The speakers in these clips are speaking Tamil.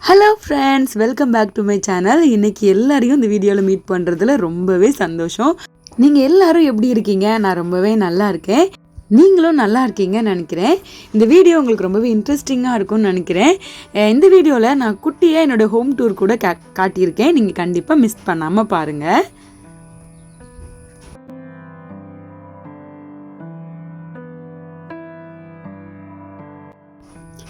Hello friends, welcome back to my channel. இன்றைக்கி எல்லாரையும் இந்த வீடியோவில் மீட் பண்ணுறதுல ரொம்பவே சந்தோஷம். நீங்கள் எல்லோரும் எப்படி இருக்கீங்க? நான் ரொம்பவே நல்லா இருக்கேன். நீங்களும் நல்லா இருக்கீங்கன்னு நினைக்கிறேன். இந்த வீடியோ உங்களுக்கு ரொம்பவே இன்ட்ரெஸ்டிங்காக இருக்கும்னு நினைக்கிறேன். இந்த வீடியோவில் நான் குட்டியாக என்னோடய ஹோம் டூர் கூட காட்டியிருக்கேன். நீங்கள் கண்டிப்பாக மிஸ் பண்ணாமல் பாருங்கள்.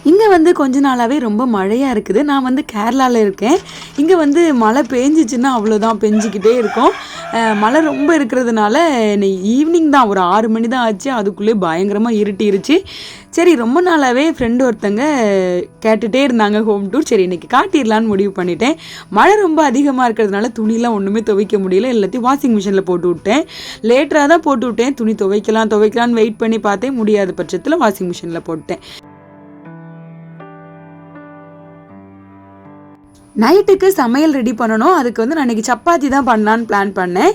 இங்கே வந்து கொஞ்ச நாளாகவே ரொம்ப மழையாக இருக்குது. நான் வந்து கேரளாவில் இருக்கேன். இங்கே வந்து மழை பெஞ்சிச்சின்னா அவ்வளோதான், பெஞ்சிக்கிட்டே இருக்கும். மழை ரொம்ப இருக்கிறதுனால ஈவினிங் தான், ஒரு 6 மணி தான் ஆச்சு. அதுக்குள்ளே பயங்கரமாக இருட்டிருச்சு. சரி, ரொம்ப நாளாகவே ஃப்ரெண்டு ஒருத்தங்க கேட்டுகிட்டே இருந்தாங்க ஹோம் டூர். சரி, இன்றைக்கி காட்டிடலான்னு முடிவு பண்ணிட்டேன். மழை ரொம்ப அதிகமாக இருக்கிறதுனால துணிலாம் ஒன்றுமே துவைக்க முடியல. எல்லாத்தையும் வாஷிங் மிஷினில் போட்டு விட்டேன். லேட்டராக தான் போட்டு விட்டேன். துணி துவைக்கலான்னு வெயிட் பண்ணி பார்த்தேன். முடியாத பட்சத்தில் வாஷிங் மிஷினில் போட்டேன். நைட்டுக்கு சமையல் ரெடி பண்ணணும். அதுக்கு வந்து நான் இன்றைக்கி சப்பாத்தி தான் பண்ணலான்னு பிளான் பண்ணேன்.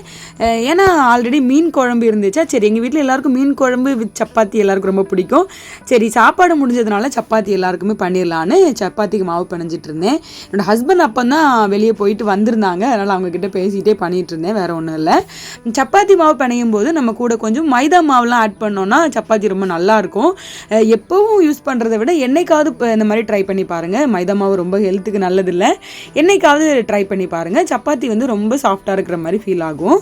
ஏன்னா ஆல்ரெடி மீன் குழம்பு இருந்துச்சா. சரி, எங்கள் வீட்டில் எல்லாருக்கும் மீன் குழம்பு வித் சப்பாத்தி எல்லாருக்கும் ரொம்ப பிடிக்கும். சரி, சாப்பாடு முடிஞ்சதுனால சப்பாத்தி எல்லாருக்குமே பண்ணிடலான்னு சப்பாத்திக்கு மாவு பிணைஞ்சிட்டு இருந்தேன். என்னோடய ஹஸ்பண்ட் அப்போ தான் வெளியே போயிட்டு வந்திருந்தாங்க. அதனால் அவங்கக்கிட்ட பேசிகிட்டே பண்ணிகிட்டு இருந்தேன். வேறு ஒன்றும் இல்லை. சப்பாத்தி மாவு பிணையும் போது நம்ம கூட கொஞ்சம் மைதா மாவுலாம் ஆட் பண்ணோன்னா சப்பாத்தி ரொம்ப நல்லாயிருக்கும். எப்போவும் யூஸ் பண்ணுறதை விட என்னைக்காவது இந்த மாதிரி ட்ரை பண்ணி பாருங்கள். மைதா மாவு ரொம்ப ஹெல்த்துக்கு நல்லதில்லை. என்னைக்காவது ட்ரை பண்ணி பாருங்கள். சப்பாத்தி வந்து ரொம்ப சாஃப்டாக இருக்கிற மாதிரி ஃபீல் ஆகும்.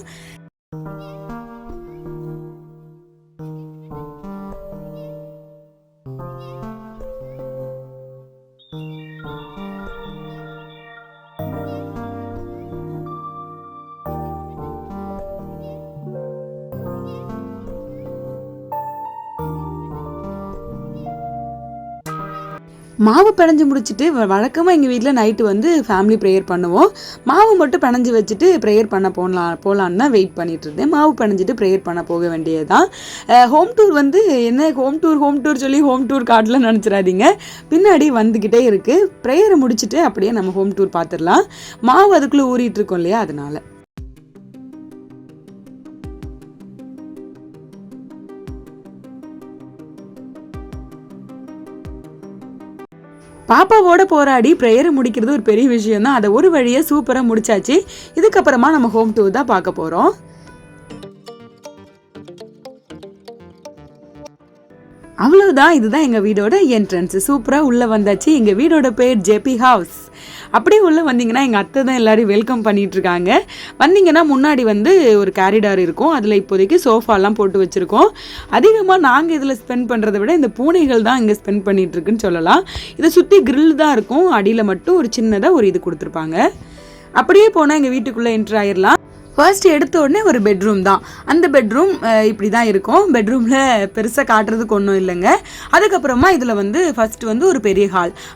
மாவு பிணைஞ்சு முடிச்சுட்டு வழக்கமாக எங்கள் வீட்டில் நைட்டு வந்து ஃபேமிலி ப்ரேயர் பண்ணுவோம். மாவு மட்டும் பிணைஞ்சு வச்சுட்டு ப்ரேயர் பண்ண போகலான்னு தான் வெயிட் பண்ணிட்டு இருந்தேன். மாவு பிணைஞ்சிட்டு ப்ரேயர் பண்ண போக வேண்டியது தான். ஹோம் டூர் வந்து என்ன ஹோம் டூர் சொல்லி ஹோம் டூர் கார்டில் நினச்சிடாதீங்க. பின்னாடி வந்துக்கிட்டே இருக்குது. ப்ரேயரை முடிச்சுட்டு அப்படியே நம்ம ஹோம் டூர் பார்த்துடலாம். மாவு அதுக்குள்ளே ஊறிட்டு இருக்கோம் இல்லையா, அதனால. பாப்பாவோட போராடி ப்ரேயரை முடிக்கிறது ஒரு பெரிய விஷயம் தான். அதை ஒரு வழியை சூப்பராக முடிச்சாச்சு. இதுக்கப்புறமா நம்ம ஹோம் டூர் தான் பார்க்க போகிறோம். அவ்வளவுதான், இதுதான் எங்கள் வீடோட என்ட்ரன்ஸ். சூப்பராக உள்ளே வந்தாச்சு. எங்கள் வீடோட பேர் ஜேபி ஹவுஸ். அப்படியே உள்ளே வந்தீங்கன்னா எங்கள் அத்தை தான் எல்லோரும் வெல்கம் பண்ணிகிட்ருக்காங்க. வந்தீங்கன்னா முன்னாடி வந்து ஒரு கேரிடார் இருக்கும். அதில் இப்போதைக்கு சோஃபாலாம் போட்டு வச்சுருக்கோம். அதிகமாக நாங்கள் இதில் ஸ்பெண்ட் பண்ணுறதை விட இந்த பூனைகள் தான் இங்கே ஸ்பெண்ட் பண்ணிகிட்ருக்குன்னு சொல்லலாம். இதை சுற்றி கிரில் தான் இருக்கும். அடியில் மட்டும் ஒரு சின்னதாக ஒரு இது கொடுத்துருப்பாங்க. அப்படியே போனால் எங்கள் வீட்டுக்குள்ளே என்ட்ரு ஆயிடலாம். ஃபர்ஸ்ட் எடுத்த உடனே ஒரு பெட்ரூம் தான். அந்த பெட்ரூம் இப்படி தான் இருக்கும். பெட்ரூமில் பெருசாக காட்டுறதுக்கு ஒன்றும் இல்லைங்க. அதுக்கப்புறமா இதில் வந்து ஃபர்ஸ்ட் வந்து ஒரு பெரிய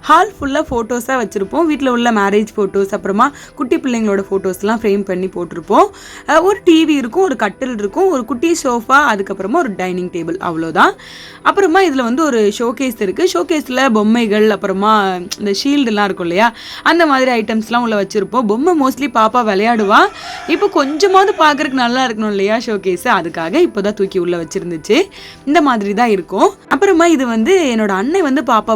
ஹால் ஃபுல்லாக ஃபோட்டோஸாக வச்சுருப்போம். வீட்டில் உள்ள மேரேஜ் ஃபோட்டோஸ், அப்புறமா குட்டி பிள்ளைங்களோட ஃபோட்டோஸ்லாம் ஃப்ரேம் பண்ணி போட்டிருப்போம். ஒரு டிவி இருக்கும், ஒரு கட்டில் இருக்கும், ஒரு குட்டி சோஃபா, அதுக்கப்புறமா ஒரு டைனிங் டேபிள், அவ்வளோதான். அப்புறமா இதில் வந்து ஒரு ஷோகேஸ் இருக்குது. ஷோகேஸில் பொம்மைகள், அப்புறமா இந்த ஷீல்டுலாம் இருக்கும் இல்லையா, அந்த மாதிரி ஐட்டம்ஸ்லாம் உள்ள வச்சுருப்போம். பொம்மை மோஸ்ட்லி பாப்பா விளையாடுவா. இப்போ கொஞ்சமாவது பார்க்குறதுக்கு நல்லா இருக்கணும் இல்லையா ஷோகேஸு, அதுக்காக இப்போ தான் தூக்கி உள்ளே வச்சுருந்துச்சு. இந்த மாதிரி தான் இருக்கும். அப்புறமா இது வந்து என்னோட அண்ணன் வந்து பாப்பா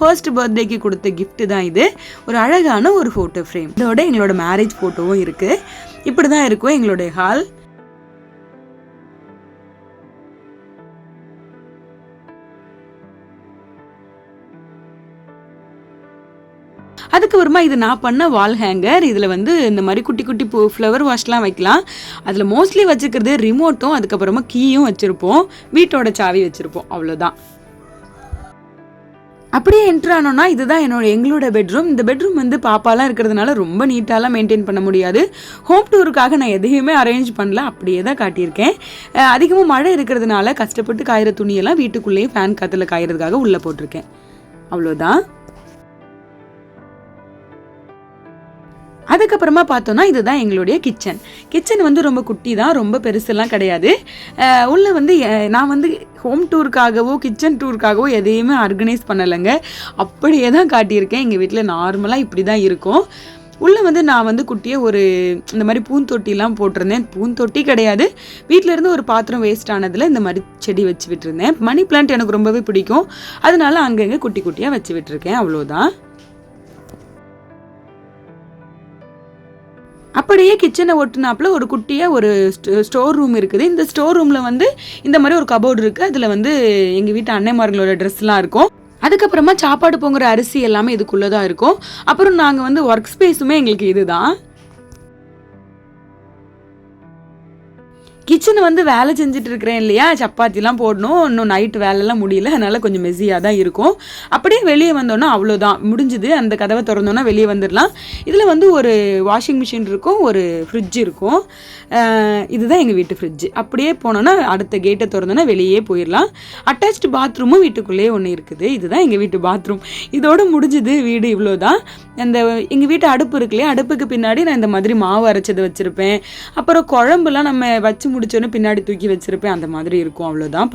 ஃபர்ஸ்ட் பர்த்டேக்கு கொடுத்த கிஃப்ட் தான் இது. ஒரு அழகான ஒரு ஃபோட்டோ ஃப்ரேம். இதோட எங்களோட மேரேஜ் ஃபோட்டோவும் இருக்குது. இப்படி தான் இருக்கும் எங்களுடைய ஹால். அதுக்கப்புறமா இது நான் பண்ண வால் ஹேங்கர். இதில் வந்து இந்த மாதிரி குட்டி குட்டி ஃப்ளவர் வாஷ்லாம் வைக்கலாம். அதில் மோஸ்ட்லி வச்சுக்கிறது ரிமோட்டும், அதுக்கப்புறமா கீயும் வச்சுருப்போம். வீட்டோட சாவி வச்சுருப்போம், அவ்வளோதான். அப்படியே என்ட்ரு ஆனோன்னா இதுதான் எங்களோட பெட்ரூம். இந்த பெட்ரூம் வந்து பாப்பாலாம் இருக்கிறதுனால ரொம்ப நீட்டாலாம் மெயின்டைன் பண்ண முடியாது. ஹோம் டூருக்காக நான் எதையுமே அரேஞ்ச் பண்ணல, அப்படியே தான் காட்டியிருக்கேன். அதிகமாக மழை இருக்கிறதுனால கஷ்டப்பட்டு காயிற துணியெல்லாம் வீட்டுக்குள்ளேயே ஃபேன் காற்றுல காயறதுக்காக உள்ளே போட்டிருக்கேன், அவ்வளோதான். அதுக்கப்புறமா பார்த்தோன்னா இதுதான் எங்களுடைய கிச்சன் வந்து ரொம்ப குட்டி தான், ரொம்ப பெருசெல்லாம் கிடையாது. உள்ளே வந்து நான் வந்து ஹோம் டூருக்காகவோ கிச்சன் டூருக்காகவோ எதையுமே ஆர்கனைஸ் பண்ணலைங்க. அப்படியே தான் காட்டியிருக்கேன். எங்கள் வீட்டில் நார்மலாக இப்படி தான் இருக்கும். உள்ளே வந்து நான் வந்து குட்டியாக ஒரு இந்த மாதிரி பூந்தொட்டிலாம் போட்டிருந்தேன். பூந்தொட்டி கிடையாது, வீட்டிலேருந்து ஒரு பாத்திரம் வேஸ்ட் ஆனதில் இந்த மாதிரி செடி வச்சு விட்டுருந்தேன். மணி பிளான்ட் எனக்கு ரொம்பவே பிடிக்கும், அதனால அங்கங்கே குட்டி குட்டியாக வச்சு விட்டுருக்கேன், அவ்வளோதான். அப்படியே கிச்சனை ஒட்டுனாப்புல ஒரு குட்டியாக ஒரு ஸ்டோர் ரூம் இருக்குது. இந்த ஸ்டோர் ரூமில் வந்து இந்த மாதிரி ஒரு கபோர்டு இருக்குது. அதில் வந்து எங்கள் வீட்டு அன்னைமார்களோட ட்ரெஸ்லாம் இருக்கும். அதுக்கப்புறமா சாப்பாடு பொங்குற அரிசி எல்லாமே இதுக்குள்ளே தான் இருக்கும். அப்புறம் நாங்கள் வந்து ஒர்க் ஸ்பேஸுமே எங்களுக்கு இதுதான். கிச்சனை வந்து வேலை செஞ்சுட்டு இருக்கிறேன் இல்லையா, சப்பாத்திலாம் போடணும், இன்னும் நைட்டு வேலைலாம் முடியல, அதனால் கொஞ்சம் மெஸ்ஸியாக தான் இருக்கும். அப்படியே வெளியே வந்தோன்னா அவ்வளோதான் முடிஞ்சுது. அந்த கதவை திறந்தோன்னா வெளியே வந்துடலாம். இதில் வந்து ஒரு வாஷிங் மிஷின் இருக்கும், ஒரு ஃப்ரிட்ஜ் இருக்கும். இதுதான் எங்கள் வீட்டு ஃப்ரிட்ஜ். அப்படியே போனோன்னா அடுத்த கேட்டை திறந்தோன்னா வெளியே போயிடலாம். அட்டாச்டு பாத்ரூமும் வீட்டுக்குள்ளேயே ஒன்று இருக்குது. இதுதான் எங்கள் வீட்டு பாத்ரூம். இதோடு முடிஞ்சுது வீடு. இவ்வளோ தான். அந்த எங்கள் வீட்டு அடுப்பு இருக்கு இல்லையா, அடுப்புக்கு பின்னாடி நான் இந்த மாதிரி மாவு அரைச்சது வச்சுருப்பேன். அப்புறம் குழம்புலாம் நம்ம வச்சு முடிச்சோன்னு பின்னாடி தூக்கி வச்சிருப்பேன். அந்த மாதிரி இருக்கும். அவ்வளோதான்.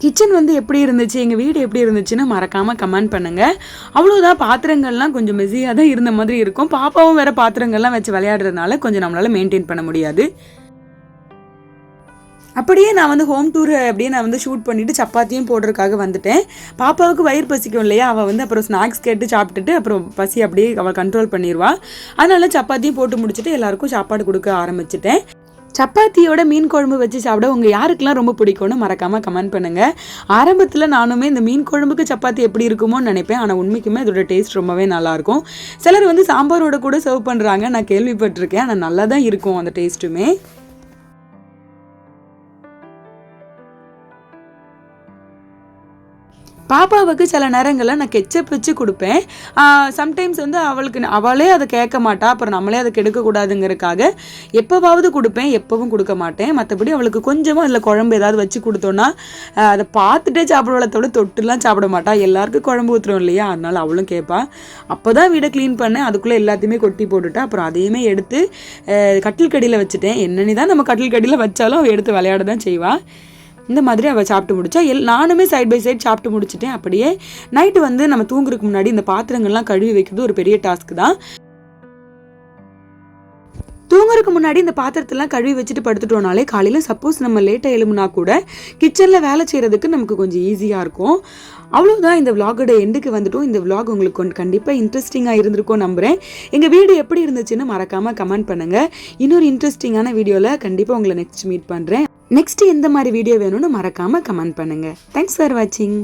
கிச்சன் வந்து எப்படி இருந்துச்சு, எங்கள் வீடு எப்படி இருந்துச்சுன்னு மறக்காமல் கமெண்ட் பண்ணுங்கள். அவ்வளோதான். பாத்திரங்கள்லாம் கொஞ்சம் மெஸ்ஸியாக தான் இருந்த மாதிரி இருக்கும். பாப்பாவும் வேறு பாத்திரங்கள்லாம் வச்சு விளையாடுறதுனால கொஞ்சம் நம்மளால் மெயின்டைன் பண்ண முடியாது. அப்படியே நான் வந்து ஹோம் டூர் அப்படியே நான் வந்து ஷூட் பண்ணிவிட்டு சப்பாத்தியும் போடுறதுக்காக வந்துட்டேன். பாப்பாவுக்கு வயிறு பசிக்கும் இல்லையா, அவள் வந்து அப்புறம் ஸ்நாக்ஸ் கேட்டு சாப்பிட்டுட்டு அப்புறம் பசி அப்படியே அவள் கண்ட்ரோல் பண்ணிடுவா. அதனால சப்பாத்தியும் போட்டு முடிச்சுட்டு எல்லாருக்கும் சாப்பாடு கொடுக்க ஆரம்பிச்சிட்டேன். சப்பாத்தியோட மீன் குழம்பு வச்சு சாப்பிட உங்கள் யாருக்கெல்லாம் ரொம்ப பிடிக்கும்னு மறக்காமல் கமெண்ட் பண்ணுங்கள். ஆரம்பத்தில் நானுமே இந்த மீன் குழம்புக்கு சப்பாத்தி எப்படி இருக்குமோன்னு நினைப்பேன். ஆனால் உண்மைக்குமே அதோட டேஸ்ட் ரொம்பவே நல்லாயிருக்கும். சிலர் வந்து சாம்பாரோட கூட சர்வ் பண்ணுறாங்க, நான் கேள்விப்பட்டிருக்கேன். ஆனால் நல்லா தான் இருக்கும் அந்த டேஸ்ட்டுமே. பாப்பாவுக்கு சில நேரங்களில் நான் கெச்சப் வச்சு கொடுப்பேன். சம்டைம்ஸ் வந்து அவளே அதை கேட்க மாட்டா. அப்புறம் நம்மளே அதை கெடுக்கக்கூடாதுங்கிறதுக்காக எப்போவாவது கொடுப்பேன், எப்பவும் கொடுக்க மாட்டேன். மற்றபடி அவளுக்கு கொஞ்சமாக அதில் குழம்பு ஏதாவது வச்சு கொடுத்தோன்னா அதை பார்த்துட்டே சாப்பிடுவளத்தோட தொட்டுலாம் சாப்பிட மாட்டா. எல்லாருக்கும் குழம்பு ஊற்றுறோம் இல்லையா, அதனால அவளும் கேட்பா. அப்போ தான் வீடை க்ளீன் பண்ணேன். அதுக்குள்ளே எல்லாத்தையுமே கொட்டி போட்டுட்டேன். அப்புறம் அதையுமே எடுத்து கட்டில் கடியில் வச்சுட்டேன். என்னென்னு தான் நம்ம கட்டில் கடியில் வச்சாலும் அவள் எடுத்து விளையாட தான் செய்வாள். இந்த மாதிரி அவள் சாப்பிட்டு முடிச்சா. நானுமே சைட் பை சைட் சாப்பிட்டு முடிச்சுட்டேன். அப்படியே நைட்டு வந்து நம்ம தூங்குறதுக்கு முன்னாடி இந்த பாத்திரங்கள்லாம் கழுவி வைக்கிறது ஒரு பெரிய டாஸ்க் தான். தூங்குறதுக்கு முன்னாடி இந்த பாத்திரத்தெல்லாம் கழுவி வச்சுட்டு படுத்துட்டோம்னாலே காலையில் சப்போஸ் நம்ம லேட்டாக எழுமுனா கூட கிச்சனில் வேலை செய்கிறதுக்கு நமக்கு கொஞ்சம் ஈஸியாக இருக்கும். அவ்வளோதான். இந்த விலாகோட எண்டுக்கு வந்துட்டோம். இந்த விலாக் உங்களுக்கு கண்டிப்பாக இன்ட்ரெஸ்டிங்காக இருந்திருக்கும் நம்புகிறேன். எங்கள் வீடு எப்படி இருந்துச்சுன்னு மறக்காமல் கமெண்ட் பண்ணுங்கள். இன்னொரு இன்ட்ரெஸ்டிங்கான வீடியோவில் கண்டிப்பாக உங்களை நெக்ஸ்ட் மீட் பண்ணுறேன். நெக்ஸ்ட் எந்த மாதிரி வீடியோ வேணும்னு மறக்காமல் கமெண்ட் பண்ணுங்கள். தேங்க்ஸ் ஃபார் வாட்சிங்.